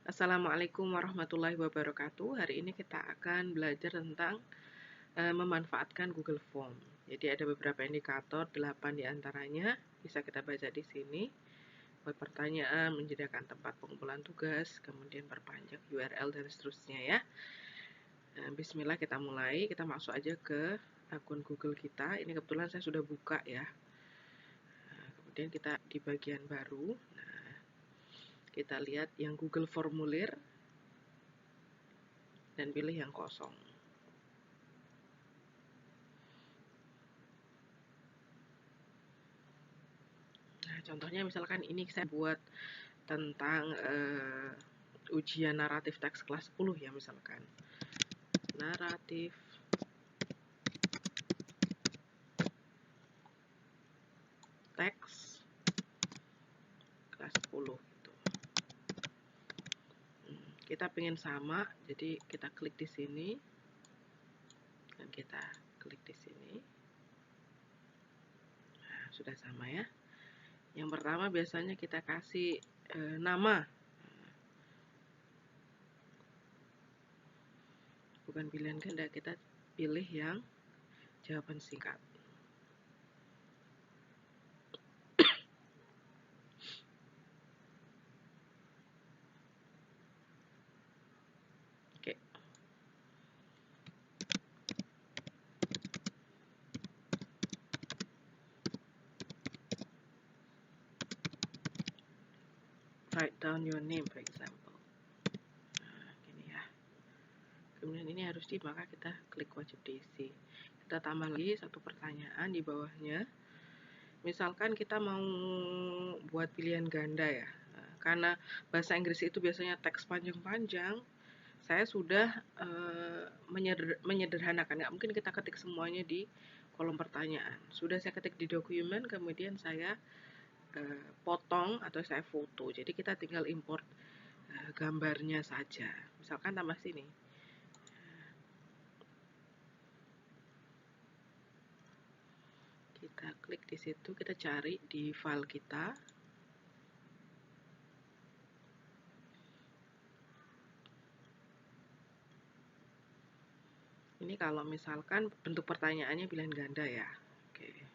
Assalamualaikum warahmatullahi wabarakatuh. Hari ini kita akan belajar tentang memanfaatkan Google Form. Jadi ada beberapa indikator, 8 diantaranya bisa kita baca di sini. Buat pertanyaan, menyediakan tempat pengumpulan tugas, kemudian perpanjang URL dan seterusnya ya. Bismillah kita mulai. Kita masuk aja ke akun Google kita. Ini kebetulan saya sudah buka ya. Kemudian kita di bagian baru. Kita lihat yang Google Formulir dan pilih yang kosong. Nah, contohnya misalkan ini saya buat tentang ujian naratif teks kelas 10 ya, misalkan. Naratif teks kelas 10 gitu. Kita pengen sama, jadi kita klik di sini dan kita klik di sini. Nah, sudah sama ya. Yang pertama biasanya kita kasih nama. Bukan pilihan ganda, kita pilih yang jawaban singkat. Oke. Write down your name, for example. Nah, gini ya. Kemudian ini harus di, maka kita klik wajib diisi. Kita tambah lagi satu pertanyaan di bawahnya. Misalkan kita mau buat pilihan ganda ya. Karena bahasa Inggris itu biasanya teks panjang-panjang, saya sudah menyederhanakan. Nggak mungkin kita ketik semuanya di kolom pertanyaan. Sudah saya ketik di dokumen, kemudian saya potong atau saya foto. Jadi kita tinggal import gambarnya saja. Misalkan tambah sini. Kita klik di situ, kita cari di file kita. Ini kalau misalkan bentuk pertanyaannya pilihan ganda ya. Oke.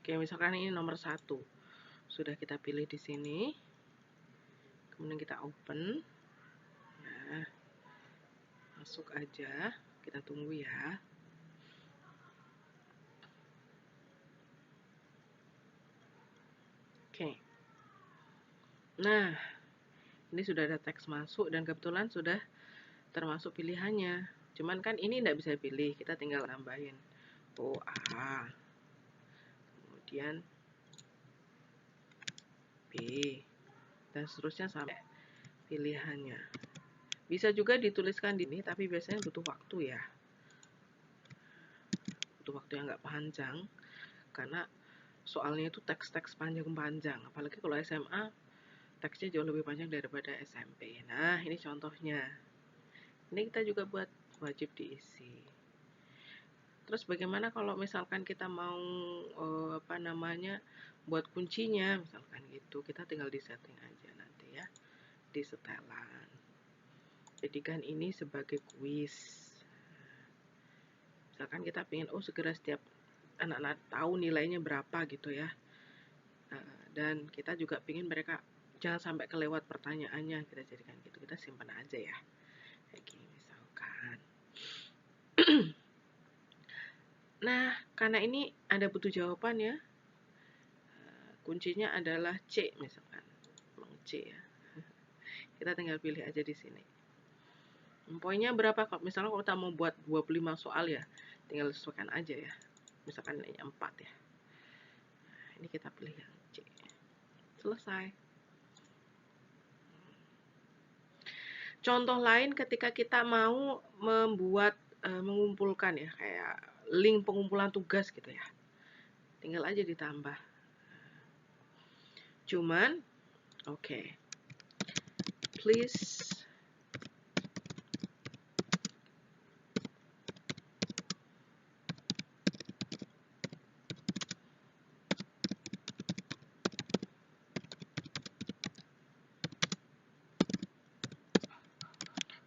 Oke, misalkan ini nomor 1. Sudah kita pilih di sini. Kemudian kita open. Nah, masuk aja. Kita tunggu ya. Oke. Nah, ini sudah ada teks masuk dan kebetulan sudah termasuk pilihannya. Cuman kan ini tidak bisa pilih, kita tinggal nambahin OA. Kemudian B dan seterusnya sampai pilihannya. Bisa juga dituliskan di ini, tapi biasanya butuh waktu ya. Butuh waktu yang nggak panjang, karena soalnya itu teks-teks panjang-panjang. Apalagi kalau SMA, teksnya jauh lebih panjang daripada SMP. Nah, ini contohnya. Ini kita juga buat wajib diisi. Terus bagaimana kalau misalkan kita mau buat kuncinya, misalkan gitu, kita tinggal di setting aja nanti ya, di setelan. Jadikan ini sebagai kuis. Misalkan kita pengen segera setiap anak-anak tahu nilainya berapa gitu ya, dan kita juga pengen mereka jangan sampai kelewat pertanyaannya, kita jadikan gitu, kita simpan aja ya kayak gini misalkan. Nah, karena ini ada butuh jawaban ya, kuncinya adalah C misalkan, C ya. Kita tinggal pilih aja di sini. Poinnya berapa? Misalnya kalau kita mau buat 25 soal ya, tinggal sesuaikan aja ya. Misalkan nilainya 4 ya. Nah, ini kita pilih yang C. Selesai. Contoh lain ketika kita mau membuat mengumpulkan ya, kayak link pengumpulan tugas gitu ya. tinggal aja ditambah. Cuman, oke. Please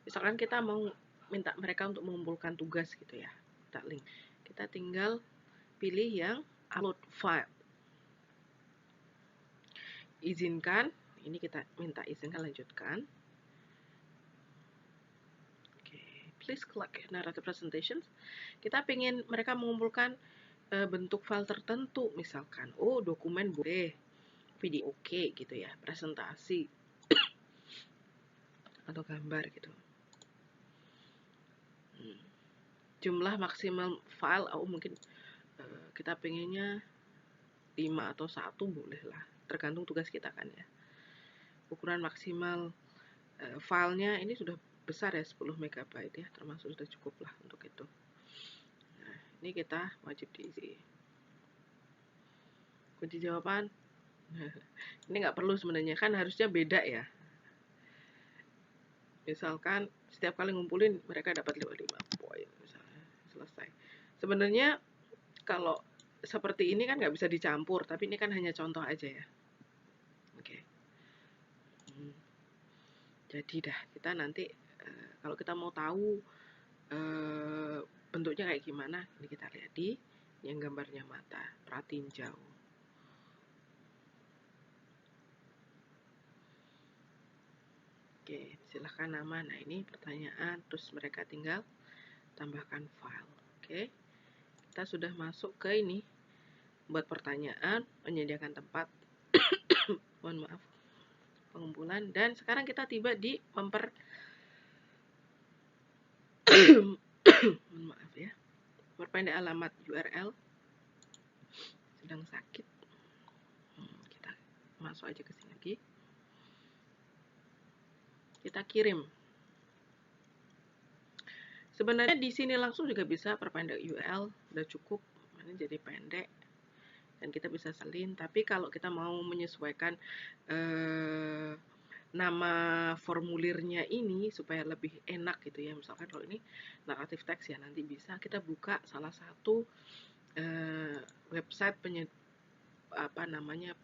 misalkan kita mau minta mereka untuk mengumpulkan tugas gitu ya, minta link. Kita tinggal pilih yang upload file. Izinkan, ini kita minta izinkan lanjutkan. Oke, please click narrative presentations. Kita pengen mereka mengumpulkan bentuk file tertentu, misalkan, oh dokumen boleh, video oke gitu ya, presentasi atau gambar gitu. Jumlah maksimal file, oh mungkin kita pengennya 5 atau 1 boleh lah, tergantung tugas kita kan ya. Ukuran maksimal filenya ini sudah besar ya, 10 MB ya, termasuk sudah cukup lah untuk itu. Nah, ini kita wajib diisi. Kunci jawaban, ini nggak perlu sebenarnya, kan harusnya beda ya. Misalkan setiap kali ngumpulin mereka dapat 55 poin misalnya, selesai. Sebenarnya kalau seperti ini kan nggak bisa dicampur, tapi ini kan hanya contoh aja ya. Oke. Jadi dah, kita nanti kalau kita mau tahu bentuknya kayak gimana, ini kita lihat di yang gambarnya mata, perhatiin jauh. Oke, silahkan nama. Nah ini pertanyaan, terus mereka tinggal tambahkan file. Oke, kita sudah masuk ke ini, buat pertanyaan, menyediakan tempat, mohon maaf, pengumpulan, dan sekarang kita tiba di mohon maaf ya, memperpendek alamat URL, sedang sakit. Kita masuk aja ke sini lagi. Kita kirim. Sebenarnya di sini langsung juga bisa perpendek URL, udah cukup. Ini jadi pendek dan kita bisa salin. Tapi kalau kita mau menyesuaikan nama formulirnya ini supaya lebih enak gitu ya, misalkan kalau ini naratif teks ya, nanti bisa kita buka salah satu website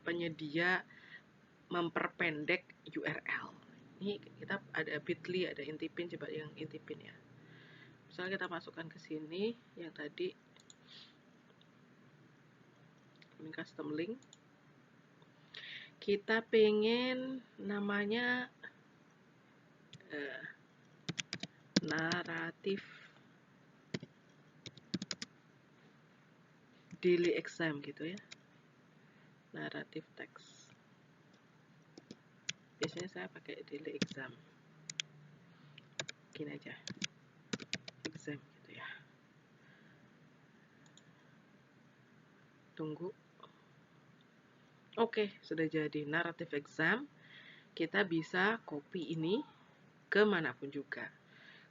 penyedia memperpendek URL. Ini kita ada bit.ly, ada intipin, coba yang intipin ya. Misalnya kita masukkan ke sini yang tadi ini custom link. Kita pengen namanya naratif daily exam gitu ya. Naratif teks. Biasanya saya pakai daily exam. Gini aja. Exam gitu ya. Tunggu. Oke, sudah jadi naratif exam. Kita bisa copy ini kemanapun juga.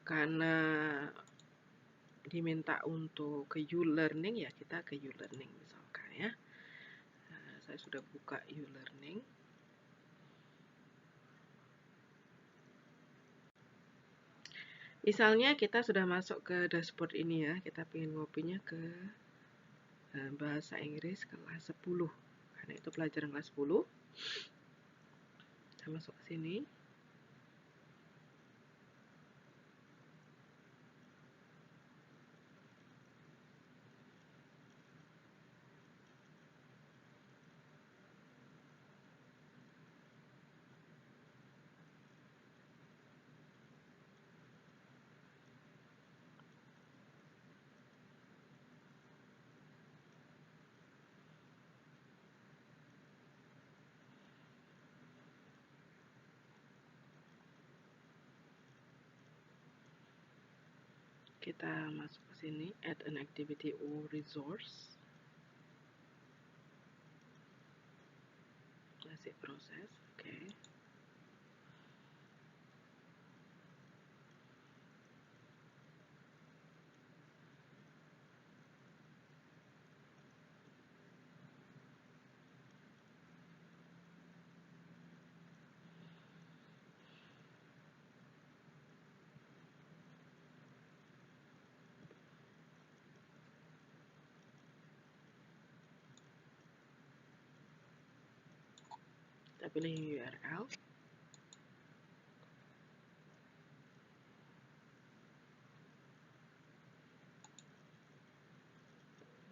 Karena diminta untuk ke U-Learning ya, kita ke U-Learning misalkan ya. Nah, saya sudah buka U-Learning. Misalnya kita sudah masuk ke dashboard ini ya, kita pengen ngopinya ke bahasa Inggris kelas 10. Karena itu pelajaran kelas 10. Kita masuk ke sini. Kita masuk ke sini, add an activity or resource. Masih proses, oke. Kita pilih URL.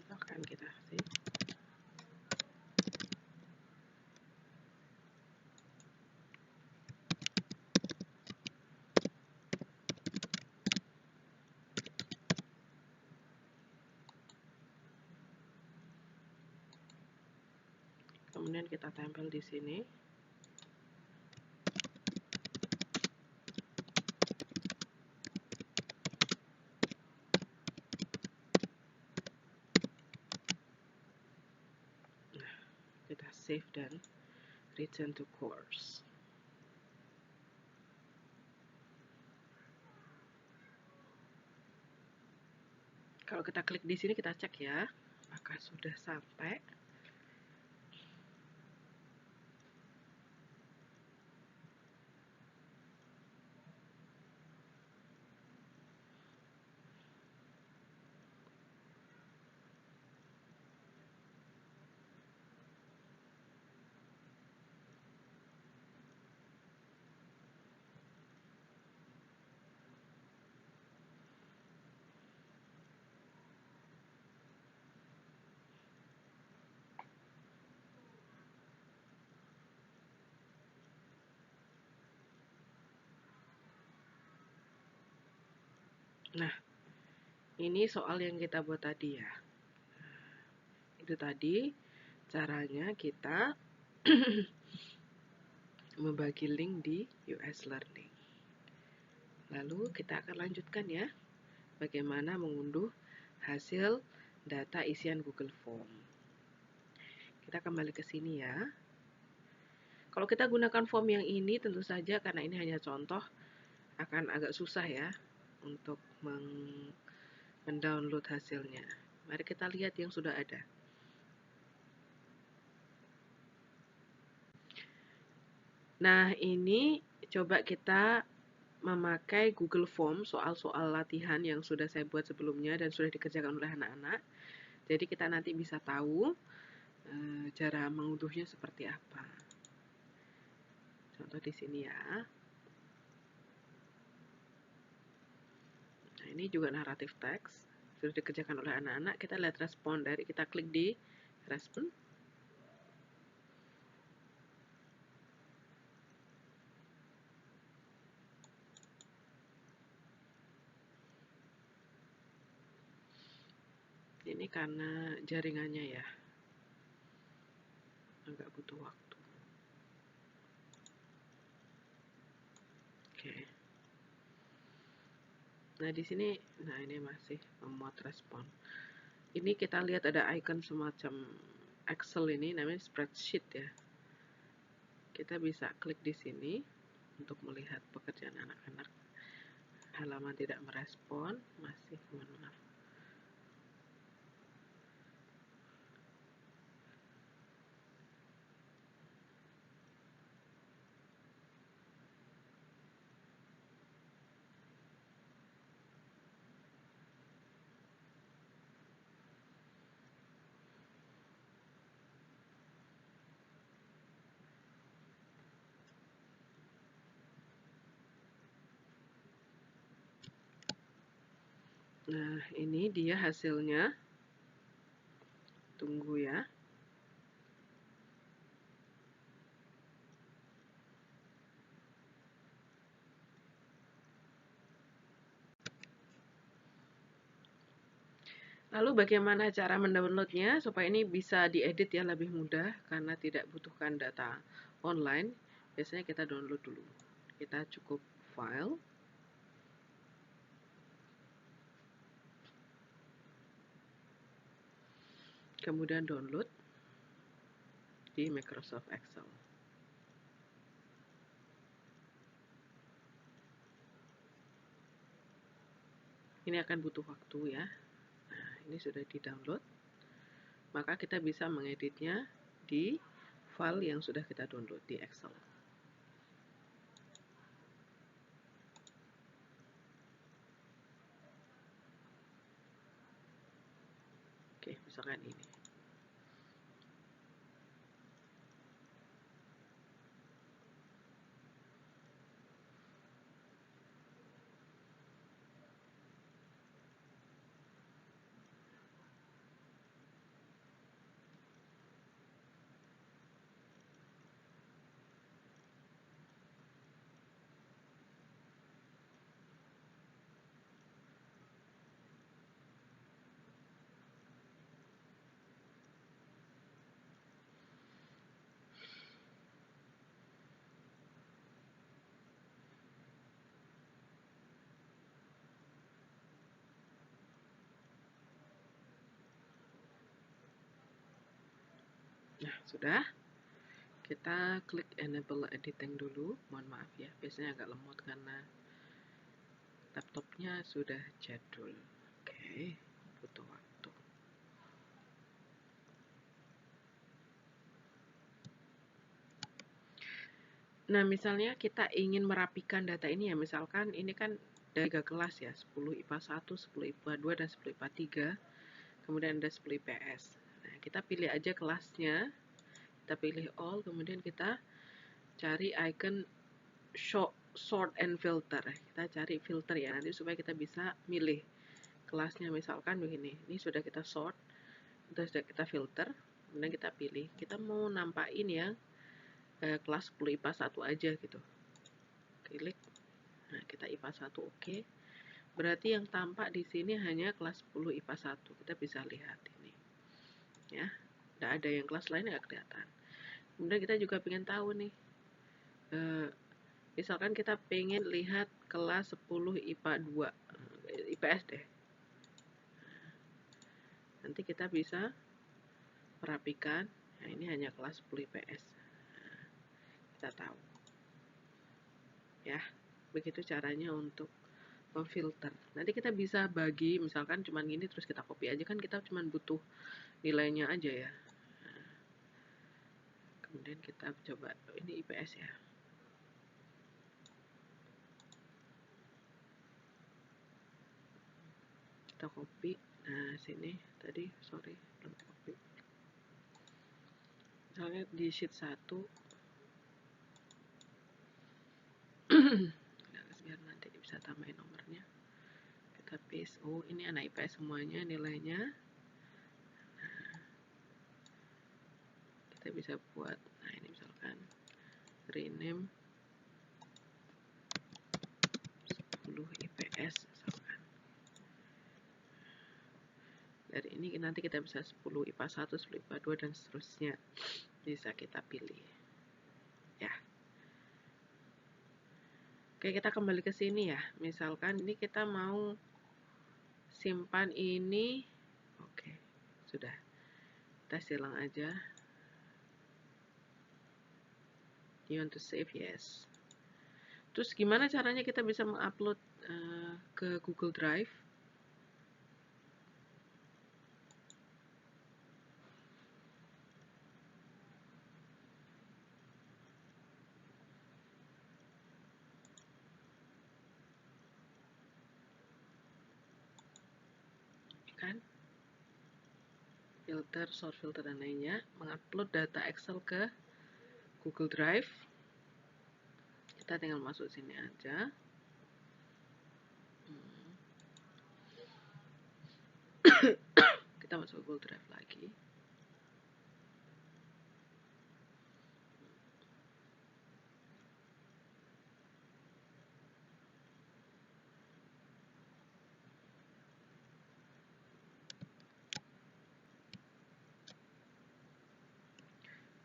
Akan kita save. Kemudian kita tempel di sini. Nah, kita save dan return to course. Kalau kita klik di sini, kita cek ya, apakah sudah sampai. Nah, ini soal yang kita buat tadi ya. Itu tadi caranya kita membagi link di US Learning. Lalu kita akan lanjutkan ya, bagaimana mengunduh hasil data isian Google Form. Kita kembali ke sini ya. Kalau kita gunakan form yang ini, tentu saja karena ini hanya contoh, akan agak susah ya untuk mendownload hasilnya. Mari kita lihat yang sudah ada. Nah, ini coba kita memakai Google Form, soal-soal latihan yang sudah saya buat sebelumnya dan sudah dikerjakan oleh anak-anak. Jadi kita nanti bisa tahu cara mengunduhnya seperti apa. Contoh di sini ya. Nah, ini juga naratif teks. Sudah dikerjakan oleh anak-anak. Kita lihat respon dari, kita klik di respon. Ini karena jaringannya ya, agak butuh waktu. Oke. Nah, di sini, nah ini masih memuat respon. Ini kita lihat ada icon semacam Excel, ini namanya spreadsheet ya. Kita bisa klik di sini untuk melihat pekerjaan anak-anak. Halaman tidak merespon, masih, mohon maaf. Nah, ini dia hasilnya. Tunggu ya. Lalu bagaimana cara mendownloadnya supaya ini bisa diedit ya lebih mudah karena tidak butuhkan data online. Biasanya kita download dulu. Kita cukup file. Kemudian download di Microsoft Excel. Ini akan butuh waktu ya. Nah, ini sudah di-download. Maka kita bisa mengeditnya di file yang sudah kita download di Excel. Oke, misalkan ini. Nah, sudah. Kita klik enable editing dulu. Mohon maaf ya, biasanya agak lemot karena laptopnya sudah jadul. Oke, butuh waktu. Nah, misalnya kita ingin merapikan data ini ya, misalkan ini kan ada 3 kelas ya, 10 IPA 1, 10 IPA 2, dan 10 IPA 3. Kemudian ada 10 IPS. Nah, kita pilih aja kelasnya, kita pilih all, kemudian kita cari icon show, sort and filter. Kita cari filter ya, nanti supaya kita bisa milih kelasnya. Misalkan begini, ini sudah kita sort, sudah kita filter, kemudian kita pilih. Kita mau nampakin yang kelas 10 IPA 1 aja gitu. Klik. Nah, kita IPA 1 oke. Berarti yang tampak di sini hanya kelas 10 IPA 1. Kita bisa lihat ini. Ya. Tidak ada yang kelas lain nggak kelihatan. Kemudian kita juga pengen tahu nih. Misalkan kita pengen lihat kelas 10 IPA 2. IPS deh. Nanti kita bisa merapikan. Nah, ini hanya kelas 10 IPS. Nah, kita tahu. Ya. Begitu caranya untuk memfilter. Nanti kita bisa bagi, misalkan cuman gini terus kita copy aja, kan kita cuman butuh nilainya aja ya. Nah, kemudian kita coba, ini IPS ya. Kita copy. Nah, sini tadi sorry belum copy. Misalnya di sheet 1 biar nanti bisa tambahin nomornya. Kita paste. Oh, ini anak IPS semuanya nilainya. Nah, kita bisa buat, nah ini misalkan rename 10 IPS misalkan. Dari ini nanti kita bisa 10 IPA 1, 10 IPA 2, dan seterusnya. Bisa kita pilih. Ya. Oke, kita kembali ke sini ya. Misalkan ini kita mau simpan ini. Oke, sudah. Kita silang aja. You want to save? Yes. Terus gimana caranya kita bisa mengupload ke Google Drive? Kan? Filter, sort filter, dan lainnya. Mengupload data Excel ke Google Drive. Kita tinggal masuk sini aja. Kita masuk Google Drive lagi.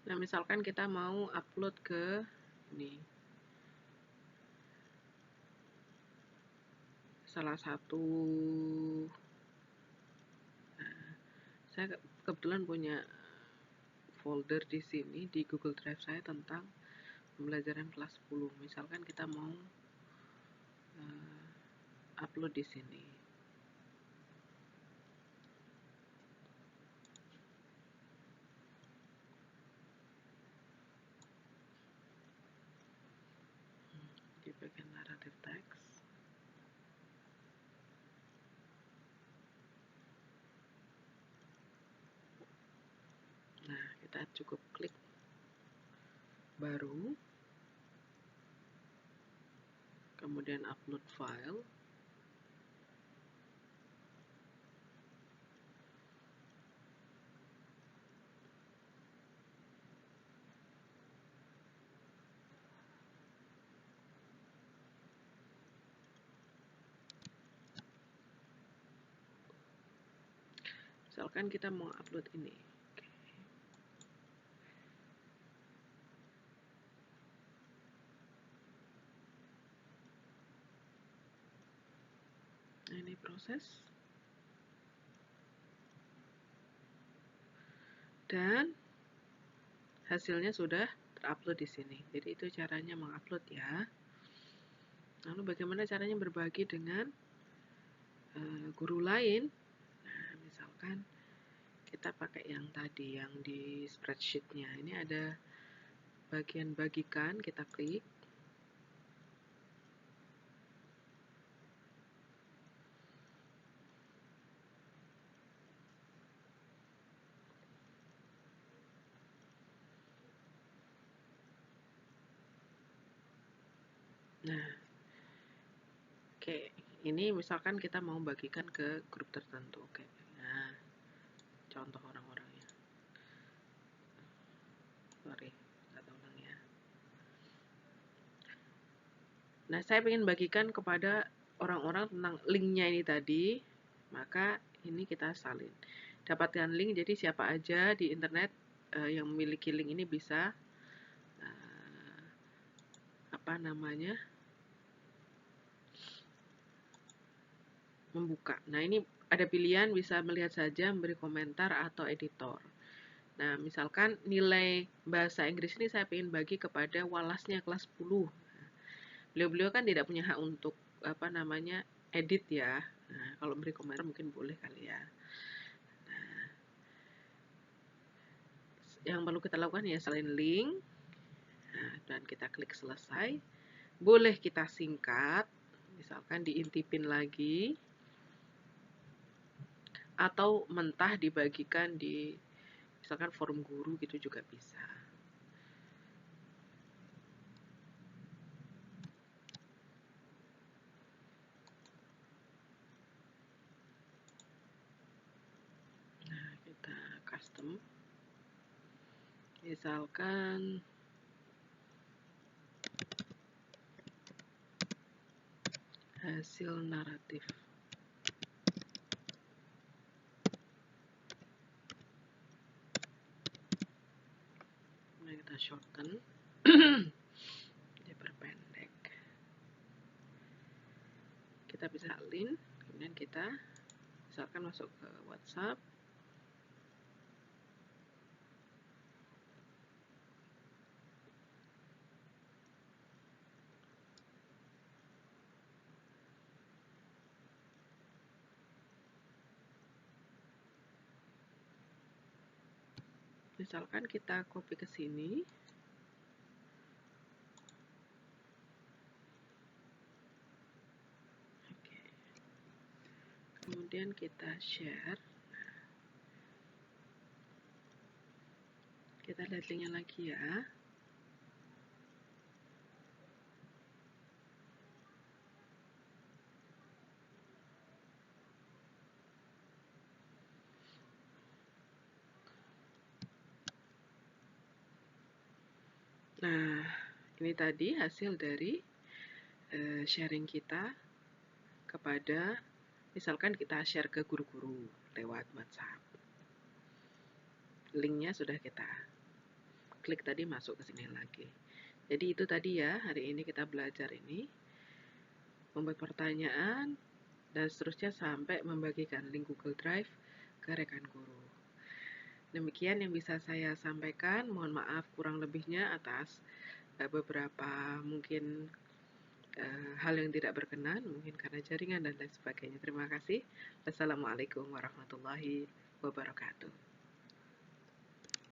Nah, misalkan kita mau upload ke ini, salah satu, nah, saya kebetulan punya folder di sini di Google Drive saya tentang pembelajaran kelas 10. Misalkan kita mau upload di sini. Di bagian narrative text. Nah, kita cukup klik baru, kemudian upload file. Misalkan kita mau upload ini. Nah, ini proses. Dan hasilnya sudah terupload di sini. Jadi itu caranya mengupload ya. Lalu bagaimana caranya berbagi dengan guru lain? Nah, misalkan kita pakai yang tadi, yang di spreadsheet-nya. Ini ada bagian bagikan, kita klik. Nah, oke, ini misalkan kita mau bagikan ke grup tertentu. Oke, nah, contoh orang-orangnya. Sorry, kata ulang ya. Nah, saya ingin bagikan kepada orang-orang tentang linknya ini tadi, maka ini kita salin. Dapatkan link, jadi siapa aja di internet yang memiliki link ini bisa membuka. Nah, ini ada pilihan bisa melihat saja, memberi komentar, atau editor. Nah, misalkan nilai bahasa Inggris ini saya ingin bagi kepada walasnya kelas 10. Beliau-beliau kan tidak punya hak untuk edit ya. Nah, kalau beri komentar mungkin boleh kali ya. Nah, yang perlu kita lakukan ya salin link. Nah, dan kita klik selesai. Boleh kita singkat, misalkan diintipin lagi, atau mentah dibagikan di misalkan forum guru gitu juga bisa. Nah, kita custom. Misalkan hasil naratif. Nah, kita shorten. Diperpendek. Kita bisa salin, kemudian kita misalkan masuk ke WhatsApp. Misalkan kita copy ke sini. Oke. Kemudian kita share. Kita lihat linknya lagi ya. Nah, ini tadi hasil dari sharing kita kepada, misalkan kita share ke guru-guru lewat WhatsApp. Linknya sudah kita klik tadi, masuk ke sini lagi. Jadi itu tadi ya, hari ini kita belajar ini, membuat pertanyaan, dan seterusnya sampai membagikan link Google Drive ke rekan guru. Demikian yang bisa saya sampaikan. Mohon maaf kurang lebihnya atas beberapa mungkin hal yang tidak berkenan, mungkin karena jaringan dan lain sebagainya. Terima kasih. Wassalamualaikum warahmatullahi wabarakatuh.